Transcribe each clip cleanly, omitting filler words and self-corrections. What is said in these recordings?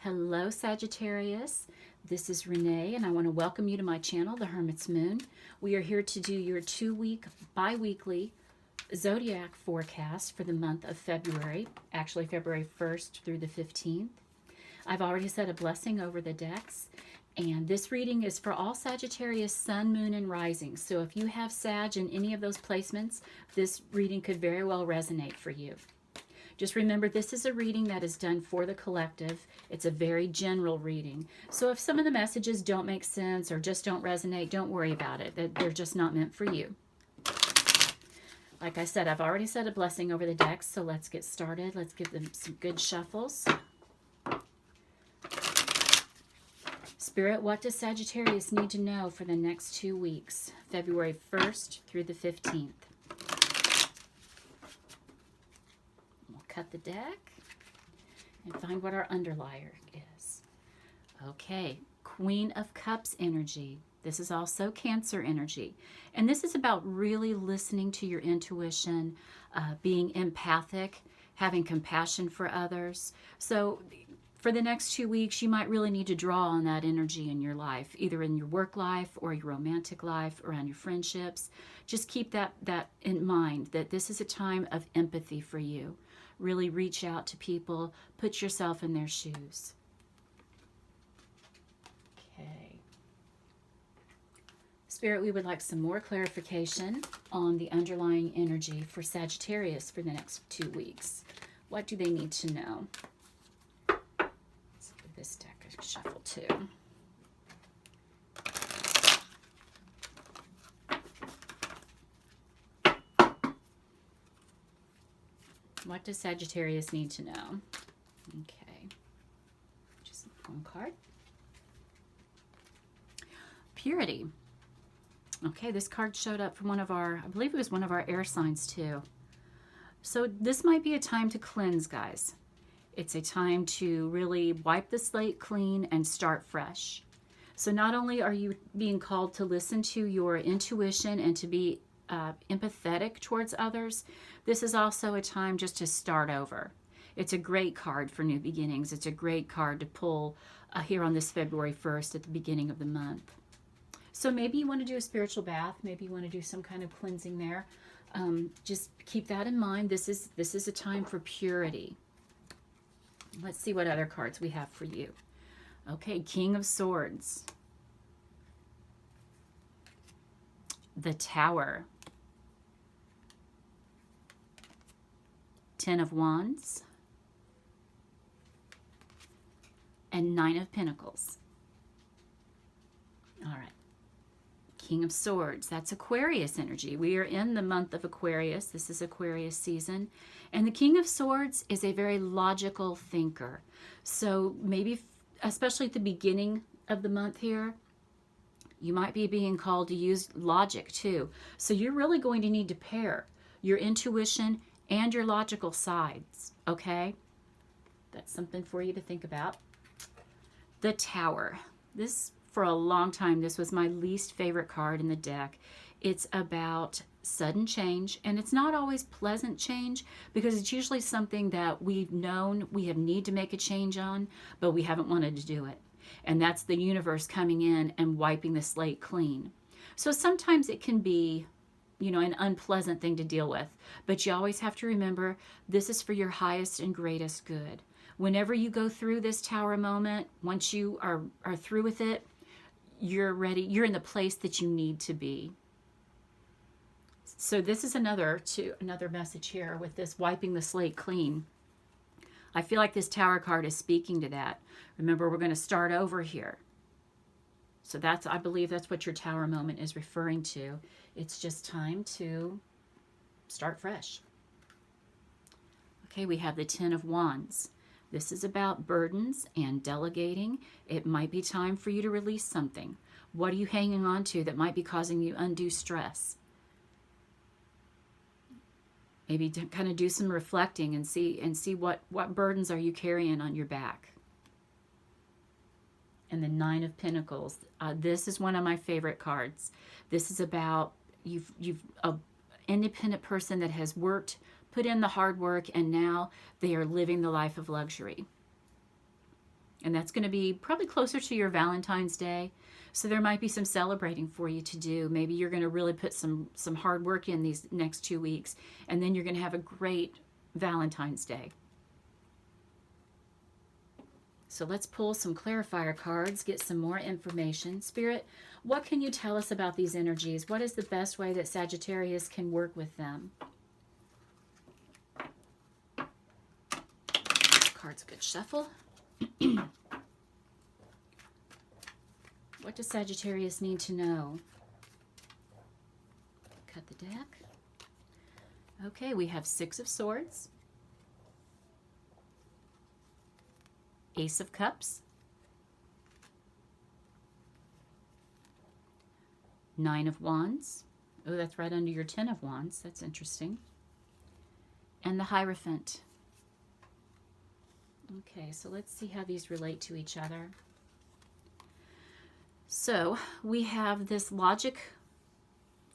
Hello, Sagittarius. This is Renee, and I want to welcome you to my channel, The Hermit's Moon. We are here to do your 2-week bi-weekly zodiac forecast for the month of February, actually February 1st through the 15th. I've already said a blessing over the decks, and this reading is for all Sagittarius sun, moon, and rising. So if you have Sag in any of those placements, this reading could very well resonate for you. Just remember, this is a reading that is done for the collective. It's a very general reading. So if some of the messages don't make sense or just don't resonate, don't worry about it. They're just not meant for you. Like I said, I've already said a blessing over the decks, so let's get started. Let's give them some good shuffles. Spirit, what does Sagittarius need to know for the next 2 weeks, February 1st through the 15th? Cut the deck and find what our underlier is. Okay, Queen of Cups energy. This is also Cancer energy. And this is about really listening to your intuition, being empathic, having compassion for others. So for the next 2 weeks, you might really need to draw on that energy in your life, either in your work life or your romantic life or on your friendships. Just keep that in mind, that this is a time of empathy for you. Really reach out to people, put yourself in their shoes. Okay. Spirit, we would like some more clarification on the underlying energy for Sagittarius for the next 2 weeks. What do they need to know? Let's give this deck a shuffle too. What does Sagittarius need to know? Okay. Just one card. Purity. Okay, this card showed up from one of our, I believe it was one of our air signs too. So this might be a time to cleanse, guys. It's a time to really wipe the slate clean and start fresh. So not only are you being called to listen to your intuition and to be empathetic towards others, this is also a time just to start over. It's a great card for new beginnings. It's a great card to pull here on this February 1st at the beginning of the month. So maybe you want to do a spiritual bath. Maybe you want to do some kind of cleansing there. Just keep that in mind. This is a time for purity. Let's see what other cards we have for you. Okay, King of Swords. The Tower. 10 of Wands, and 9 of Pentacles. All right. King of Swords, that's Aquarius energy. We are in the month of Aquarius. This is Aquarius season. And the King of Swords is a very logical thinker. So maybe, especially at the beginning of the month here, you might be being called to use logic too. So you're really going to need to pair your intuition and your logical sides, okay? That's something for you to think about. The Tower. This, for a long time, this was my least favorite card in the deck. It's about sudden change, and it's not always pleasant change, because it's usually something that we've known we have need to make a change on, but we haven't wanted to do it. And that's the universe coming in and wiping the slate clean. So sometimes it can be, you know, an unpleasant thing to deal with. But you always have to remember, this is for your highest and greatest good. Whenever you go through this Tower moment, once you are through with it, you're ready. You're in the place that you need to be. So this is another message here with this wiping the slate clean. I feel like this Tower card is speaking to that. Remember, we're going to start over here. So that's, I believe that's what your Tower moment is referring to. It's just time to start fresh. Okay, we have the 10 of Wands. This is about burdens and delegating. It might be time for you to release something. What are you hanging on to that might be causing you undue stress? Maybe to kind of do some reflecting and see what burdens are you carrying on your back. And the 9 of Pentacles. This is one of my favorite cards. This is about you've an independent person that has worked, put in the hard work, and now they are living the life of luxury. And that's going to be probably closer to your Valentine's Day. So there might be some celebrating for you to do. Maybe you're going to really put some hard work in these next 2 weeks, and then you're going to have a great Valentine's Day. So let's pull some clarifier cards, get some more information. Spirit, what can you tell us about these energies? What is the best way that Sagittarius can work with them? Cards a good shuffle. What does Sagittarius need to know? Cut the deck. Okay, we have 6 of Swords, Ace of Cups, 9 of Wands. Oh, that's right under your 10 of Wands. That's interesting. And the Hierophant. Okay, so let's see how these relate to each other. So we have this logic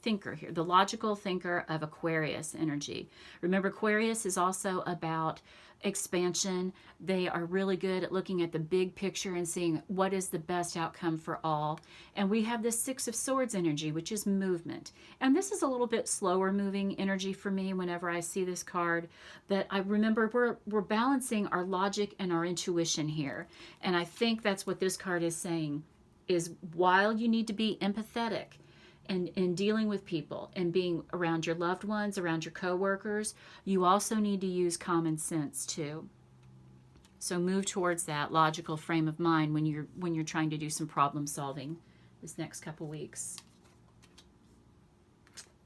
thinker here, the logical thinker of Aquarius energy. Remember, Aquarius is also about expansion. They are really good at looking at the big picture and seeing what is the best outcome for all. And we have this 6 of Swords energy, which is movement. And this is a little bit slower moving energy for me whenever I see this card. But I remember we're balancing our logic and our intuition here. And I think that's what this card is saying, is while you need to be empathetic and in dealing with people and being around your loved ones, around your coworkers, you also need to use common sense too. So move towards that logical frame of mind when you're trying to do some problem solving this next couple weeks.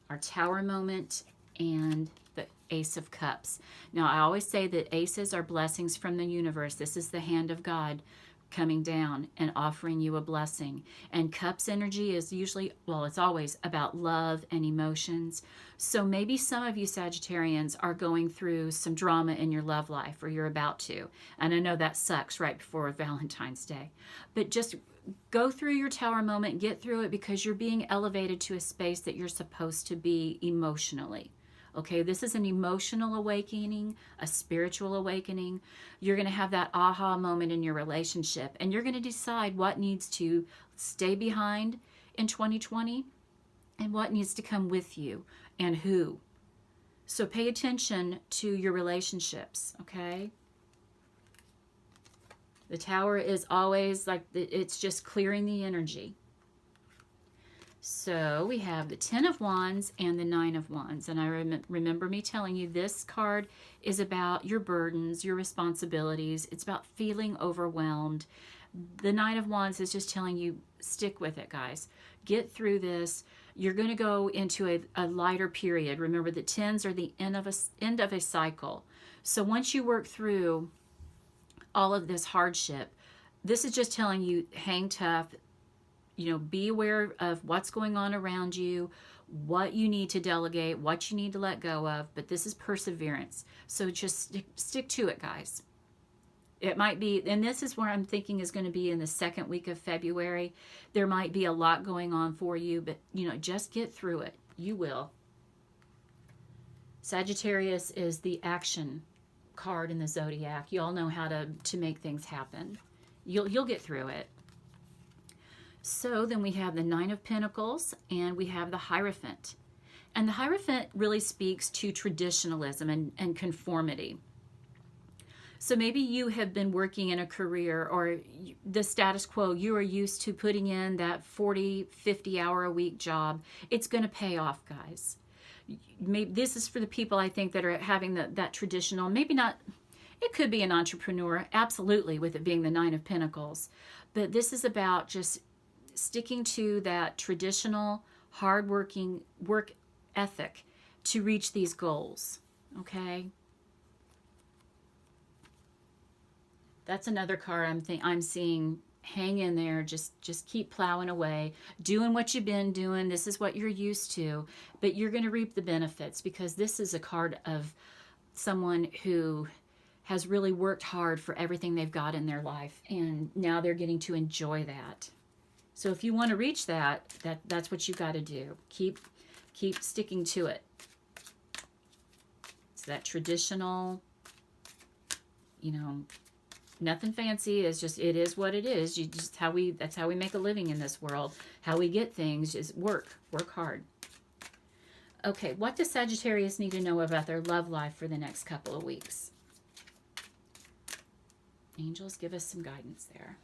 Our Tower moment and the Ace of Cups. Now, I always say that aces are blessings from the universe. This is the hand of God coming down and offering you a blessing. And Cups energy is usually, well, it's always about love and emotions. So maybe some of you Sagittarians are going through some drama in your love life, or you're about to. And I know that sucks right before Valentine's Day. But just go through your Tower moment, get through it, because you're being elevated to a space that you're supposed to be emotionally. Okay, this is an emotional awakening, a spiritual awakening. You're going to have that aha moment in your relationship, and you're going to decide what needs to stay behind in 2020 and what needs to come with you and who. So pay attention to your relationships, okay? The Tower is always like, it's just clearing the energy. So we have the 10 of Wands and the 9 of Wands. And I remember me telling you this card is about your burdens, your responsibilities. It's about feeling overwhelmed. The 9 of Wands is just telling you, stick with it, guys. Get through this. You're going to go into a lighter period. Remember, the 10s are the end of a cycle. So once you work through all of this hardship, this is just telling you, hang tough. You know, be aware of what's going on around you, what you need to delegate, what you need to let go of. But this is perseverance. So just stick to it, guys. It might be, and this is where I'm thinking is going to be in the 2nd week of February. There might be a lot going on for you, but, you know, just get through it. You will. Sagittarius is the action card in the zodiac. You all know how to make things happen. You'll get through it. So then we have the 9 of Pentacles and we have the Hierophant. And the Hierophant really speaks to traditionalism and conformity. So maybe you have been working in a career or the status quo, you are used to putting in that 40, 50 hour a week job. It's going to pay off, guys. Maybe this is for the people I think that are having that traditional, maybe not, it could be an entrepreneur, absolutely, with it being the 9 of Pentacles. But this is about just sticking to that traditional, hardworking work ethic to reach these goals, okay? That's another card I'm seeing. Hang in there. Just keep plowing away, doing what you've been doing. This is what you're used to, but you're going to reap the benefits, because this is a card of someone who has really worked hard for everything they've got in their life, and now they're getting to enjoy that. So if you want to reach that's what you got to do. Keep sticking to it. It's that traditional, you know, Nothing fancy. It's just, it is what it is. You just, that's how we make a living in this world. How we get things is work hard. Okay, what does Sagittarius need to know about their love life for the next couple of weeks? Angels, give us some guidance there.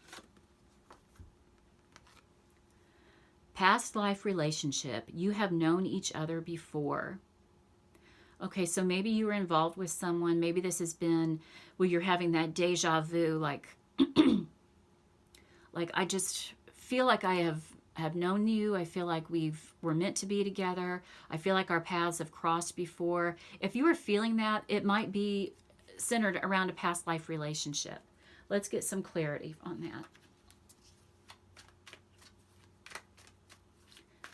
Past life relationship. You have known each other before. Okay, so maybe you were involved with someone. Maybe this has been where you're having that deja vu, like, like I just feel like I have known you. I feel like we're meant to be together. I feel like our paths have crossed before. If you are feeling that, it might be centered around a past life relationship. Let's get some clarity on that.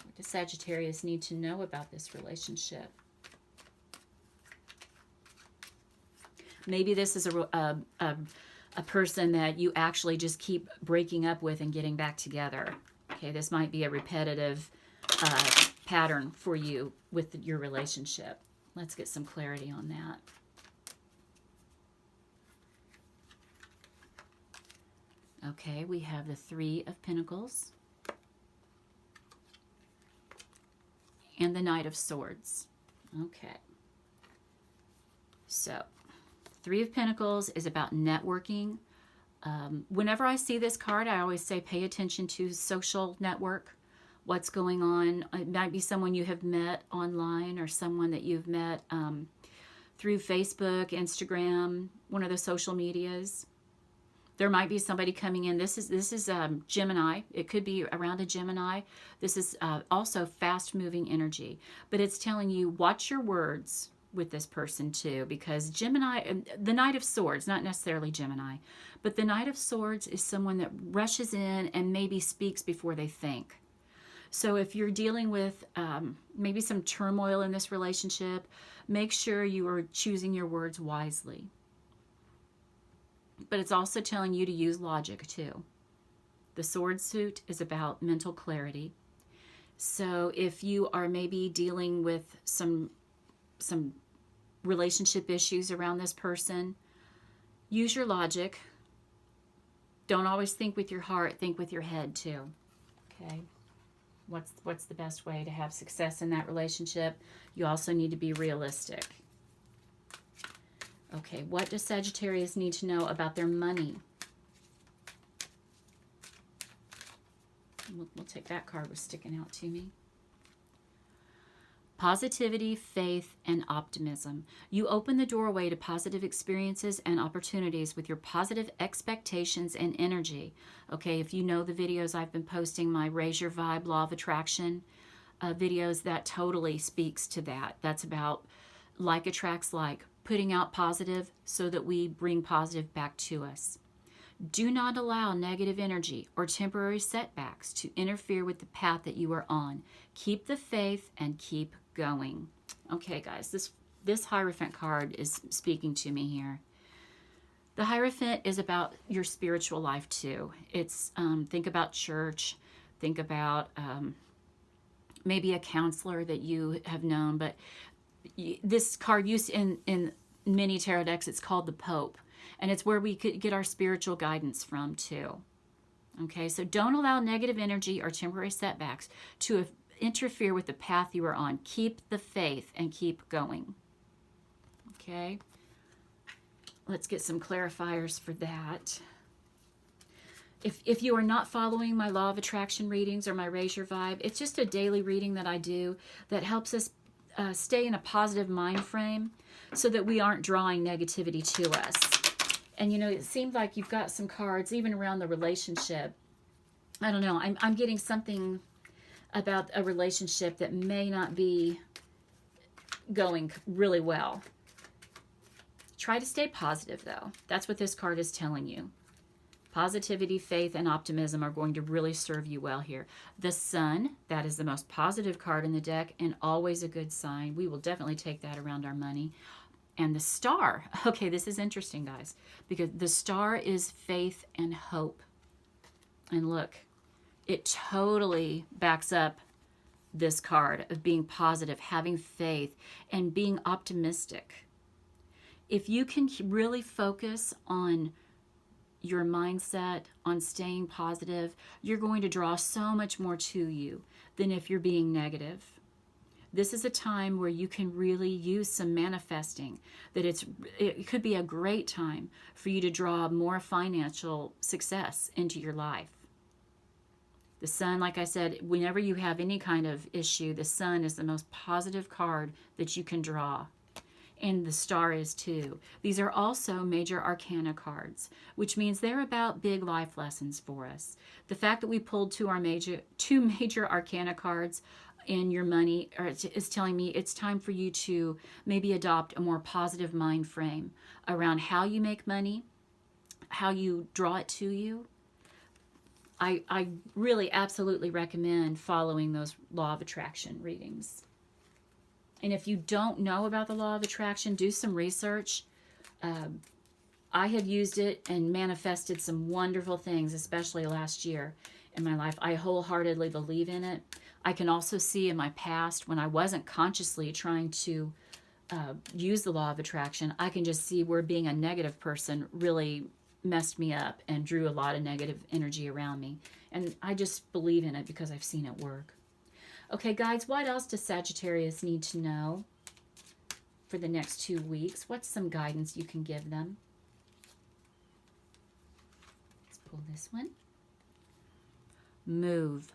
What does Sagittarius need to know about this relationship? Maybe this is a person that you actually just keep breaking up with and getting back together. Okay, this might be a repetitive pattern for you with your relationship. Let's get some clarity on that. Okay, we have the Three of Pentacles and the Knight of Swords. Okay, so Three of Pentacles is about networking. Whenever I see this card, I always say pay attention to social network, what's going on. It might be someone you have met online or someone that you've met through Facebook, Instagram, one of the social medias. There might be somebody coming in. This is Gemini. It could be around a Gemini. This is also fast-moving energy. But it's telling you, watch your words with this person too, because Gemini, the Knight of Swords, not necessarily Gemini, but the Knight of Swords is someone that rushes in and maybe speaks before they think. So if you're dealing with maybe some turmoil in this relationship, make sure you are choosing your words wisely. But it's also telling you to use logic too. The sword suit is about mental clarity. So if you are maybe dealing with some relationship issues around this person, use your logic. Don't always think with your heart, think with your head too. Okay? What's the best way to have success in that relationship? You also need to be realistic. Okay, what does Sagittarius need to know about their money? We'll take that card was sticking out to me. Positivity, faith, and optimism. You open the doorway to positive experiences and opportunities with your positive expectations and energy. Okay, if you know the videos I've been posting, my Raise Your Vibe, Law of Attraction videos, that totally speaks to that. That's about like attracts like, putting out positive so that we bring positive back to us. Do not allow negative energy or temporary setbacks to interfere with the path that you are on. Keep the faith and keep going. Okay, guys, this Hierophant card is speaking to me here. The Hierophant is about your spiritual life too. It's think about church, think about maybe a counselor that you have known, but this card used in many tarot decks, it's called the Pope. And it's where we could get our spiritual guidance from too. Okay, so don't allow negative energy or temporary setbacks to interfere with the path you are on. Keep the faith and keep going. Okay, let's get some clarifiers for that. If you are not following my Law of Attraction readings or my Raise Your Vibe, it's just a daily reading that I do that helps us stay in a positive mind frame so that we aren't drawing negativity to us. And, you know, it seems like you've got some cards, even around the relationship. I don't know. I'm getting something about a relationship that may not be going really well. Try to stay positive, though. That's what this card is telling you. Positivity, faith, and optimism are going to really serve you well here. The Sun, that is the most positive card in the deck and always a good sign. We will definitely take that around our money. And the Star. Okay, this is interesting, guys, because the Star is faith and hope. And look, it totally backs up this card of being positive, having faith, and being optimistic. If you can really focus on your mindset on staying positive, you're going to draw so much more to you than if you're being negative. This is a time where you can really use some manifesting, that it could be a great time for you to draw more financial success into your life. The sun, like I said, whenever you have any kind of issue, the sun is the most positive card that you can draw. And the star is too. These are also major arcana cards, which means they're about big life lessons for us. The fact that we pulled two major arcana cards in your money is telling me it's time for you to maybe adopt a more positive mind frame around how you make money, how you draw it to you. I really absolutely recommend following those law of attraction readings. And if you don't know about the law of attraction, do some research. I have used it and manifested some wonderful things, especially last year in my life. I wholeheartedly believe in it. I can also see in my past when I wasn't consciously trying to use the law of attraction, I can just see where being a negative person really messed me up and drew a lot of negative energy around me. And I just believe in it because I've seen it work. Okay, guys, what else does Sagittarius need to know for the next 2 weeks? What's some guidance you can give them? Let's pull this one. Move.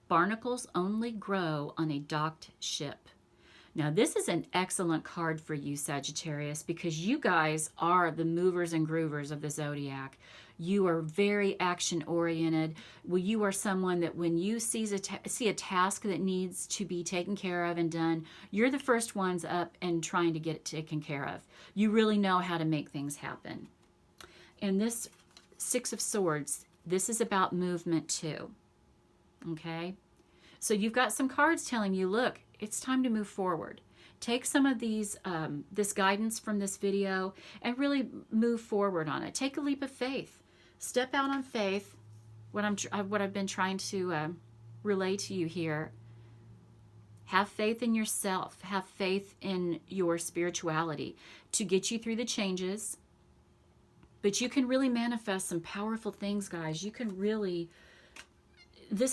Barnacles only grow on a docked ship. Now, this is an excellent card for you, Sagittarius, because you guys are the movers and groovers of the zodiac. You are very action-oriented. Well, you are someone that when you see a task that needs to be taken care of and done, you're the first ones up and trying to get it taken care of. You really know how to make things happen. And this Six of Swords, this is about movement too. Okay? So you've got some cards telling you, look, it's time to move forward. Take some of these, this guidance from this video and really move forward on it. Take a leap of faith. Step out on faith. What I've been trying to relay to you here. Have faith in yourself. Have faith in your spirituality to get you through the changes. But you can really manifest some powerful things, guys. You can really...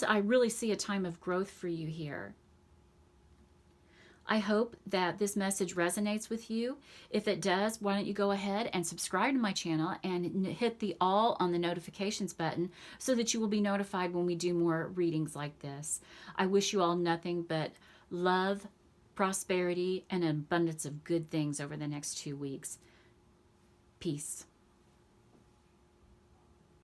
I really see a time of growth for you here. I hope that this message resonates with you. If it does, why don't you go ahead and subscribe to my channel and hit the all on the notifications button so that you will be notified when we do more readings like this. I wish you all nothing but love, prosperity, and an abundance of good things over the next 2 weeks. Peace.